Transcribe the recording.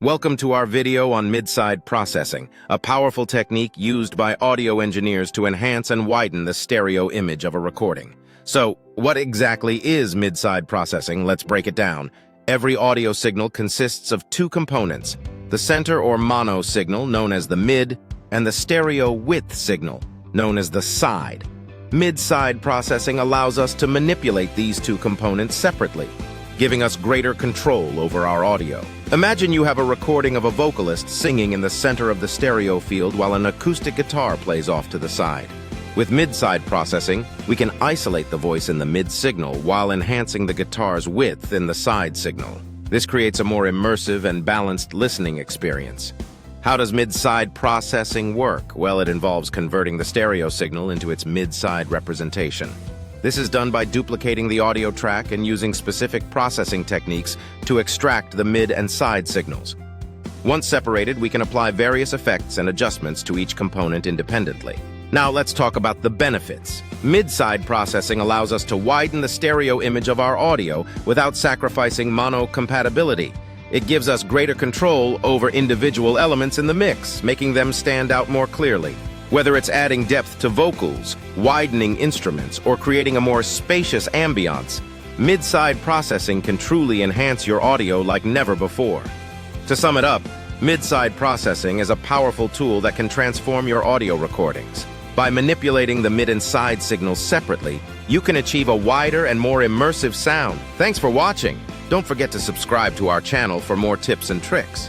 Welcome to our video on mid-side processing, a powerful technique used by audio engineers to enhance and widen the stereo image of a recording. So, what exactly is mid-side processing? Let's break it down. Every audio signal consists of two components, the center or mono signal, known as the mid, and the stereo width signal, known as the side. Mid-side processing allows us to manipulate these two components separately, giving us greater control over our audio. Imagine you have a recording of a vocalist singing in the center of the stereo field while an acoustic guitar plays off to the side. With mid-side processing, we can isolate the voice in the mid-signal while enhancing the guitar's width in the side signal. This creates a more immersive and balanced listening experience. How does mid-side processing work? Well, it involves converting the stereo signal into its mid-side representation. This is done by duplicating the audio track and using specific processing techniques to extract the mid and side signals. Once separated, we can apply various effects and adjustments to each component independently. Now let's talk about the benefits. Mid-side processing allows us to widen the stereo image of our audio without sacrificing mono compatibility. It gives us greater control over individual elements in the mix, making them stand out more clearly. Whether it's adding depth to vocals, widening instruments, or creating a more spacious ambiance, mid-side processing can truly enhance your audio like never before. To sum it up, mid-side processing is a powerful tool that can transform your audio recordings. By manipulating the mid and side signals separately, you can achieve a wider and more immersive sound. Thanks for watching. Don't forget to subscribe to our channel for more tips and tricks.